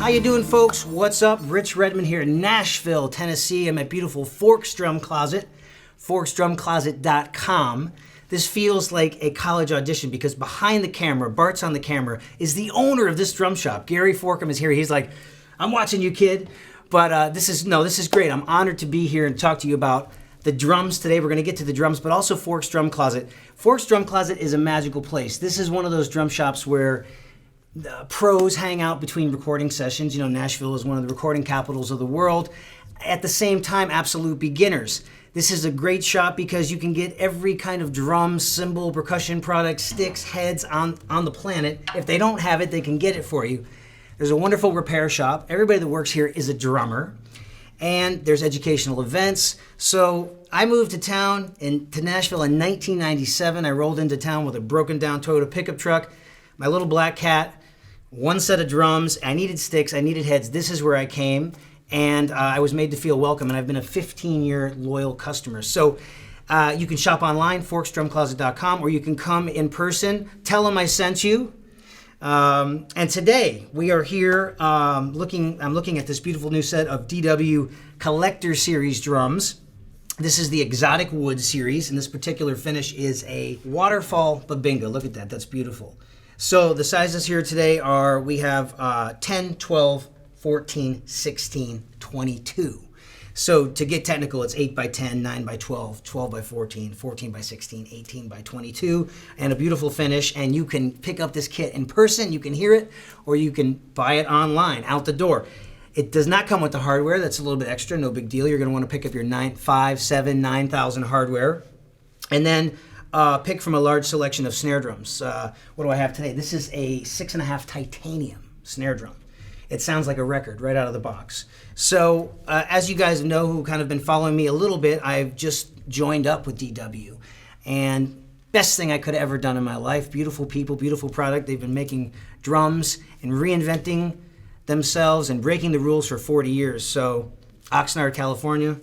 How you doing, folks? What's up? Rich Redmond here in Nashville, Tennessee. I'm at beautiful Forks Drum Closet, forksdrumcloset.com. This feels like a college audition because behind the camera, Bart's on the camera, is the owner of this drum shop. Gary Forkham is here. He's like, I'm watching you, kid. But this is great. I'm honored to be here and talk to you about the drums today. We're going to get to the drums, but also Forks Drum Closet. Forks Drum Closet is a magical place. This is one of those drum shops where the pros hang out between recording sessions. You know, Nashville is one of the recording capitals of the world. At the same time, absolute beginners. This is a great shop because you can get every kind of drum, cymbal, percussion product, sticks, heads on the planet. If they don't have it, they can get it for you. There's a wonderful repair shop. Everybody that works here is a drummer. And there's educational events. So I moved to town, to Nashville in 1997. I rolled into town with a broken down Toyota pickup truck, my little black cat, one set of drums. I needed sticks, I needed heads. This is where I came, and I was made to feel welcome, and I've been a 15-year loyal customer. So you can shop online, forksdrumcloset.com, or you can come in person. Tell them I sent you. And today we are here I'm looking at this beautiful new set of DW Collector Series drums. This is the Exotic Wood series, and this particular finish is a waterfall babinga. Look at that, that's beautiful. So the sizes here today are, we have 10, 12, 14, 16, 22. So to get technical, it's 8 by 10, 9 by 12, 12 by 14, 14 by 16, 18 by 22, and a beautiful finish. And you can pick up this kit in person, you can hear it, or you can buy it online, out the door. It does not come with the hardware. That's a little bit extra, no big deal. You're gonna wanna pick up your 9,000 hardware. And then pick from a large selection of snare drums. What do I have today? This is a 6.5 titanium snare drum. It sounds like a record right out of the box. So as you guys know who kind of been following me a little bit, I've just joined up with DW. And best thing I could have ever done in my life. Beautiful people, beautiful product. They've been making drums and reinventing themselves and breaking the rules for 40 years. So Oxnard, California,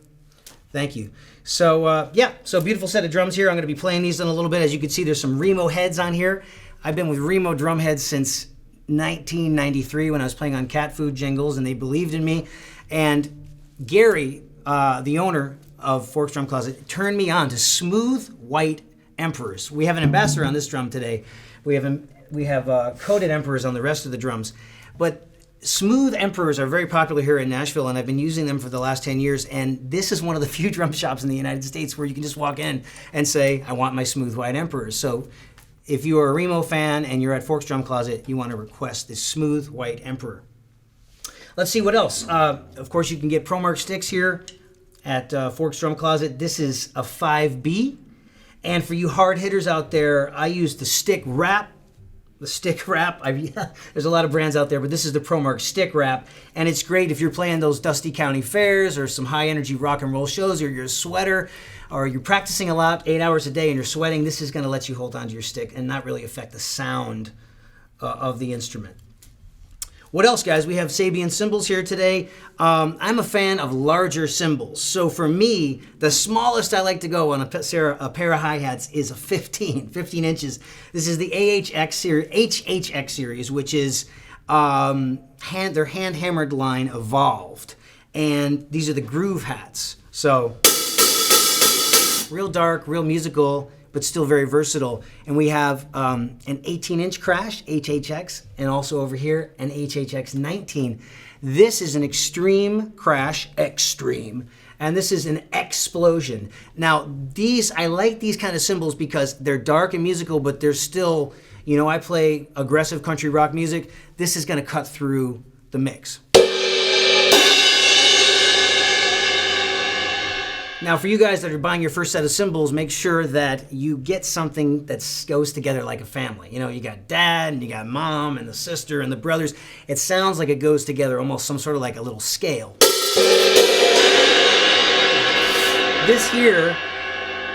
thank you. So so beautiful set of drums here. I'm gonna be playing these in a little bit. As you can see, there's some Remo heads on here. I've been with Remo drum heads since 1993 when I was playing on cat food jingles, and they believed in me. And Gary, the owner of Forks Drum Closet, turned me on to smooth white emperors. We have an ambassador on this drum today. We have coated emperors on the rest of the drums, but smooth emperors are very popular here in Nashville, and I've been using them for the last 10 years. And this is one of the few drum shops in the United States where you can just walk in and say, I want my smooth white emperors. So if you are a Remo fan and you're at Forks Drum Closet, you want to request this smooth white emperor. Let's see what else. Of course, you can get ProMark sticks here at Forks Drum Closet. This is a 5B. And for you hard hitters out there, I use the stick wrap. The stick wrap, there's a lot of brands out there, but this is the ProMark stick wrap, and it's great if you're playing those dusty county fairs or some high energy rock and roll shows, or you're a sweater, or you're practicing a lot, 8 hours a day, and you're sweating. This is gonna let you hold onto your stick and not really affect the sound of the instrument. What else, guys? We have Sabian Cymbals here today. I'm a fan of larger cymbals. So for me, the smallest I like to go on a pair of hi-hats is a 15 inches. This is the HHX series, which is their hand-hammered line evolved. And these are the groove hats. So real dark, real musical, but still very versatile. And we have an 18-inch crash, HHX, and also over here, an HHX 19. This is an extreme crash, extreme, and this is an explosion. Now, I like these kind of cymbals because they're dark and musical, but they're still, you know, I play aggressive country rock music. This is gonna cut through the mix. Now, for you guys that are buying your first set of cymbals, make sure that you get something that goes together like a family. You know, you got dad, and you got mom, and the sister, and the brothers. It sounds like it goes together, almost some sort of like a little scale. This here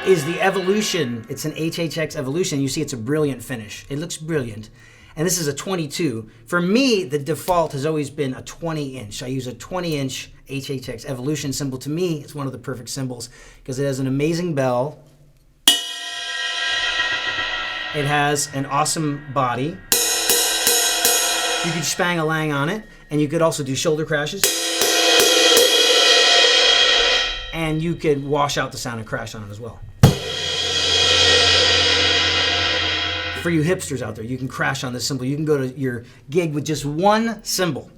is the Evolution. It's an HHX Evolution. You see it's a brilliant finish. It looks brilliant. And this is a 22. For me, the default has always been a 20-inch. I use a 20-inch HHX Evolution cymbal. To me, it's one of the perfect cymbals because it has an amazing bell. It has an awesome body. You can spang-a-lang on it. And you could also do shoulder crashes. And you could wash out the sound and crash on it as well. For you hipsters out there, you can crash on this cymbal. You can go to your gig with just one cymbal.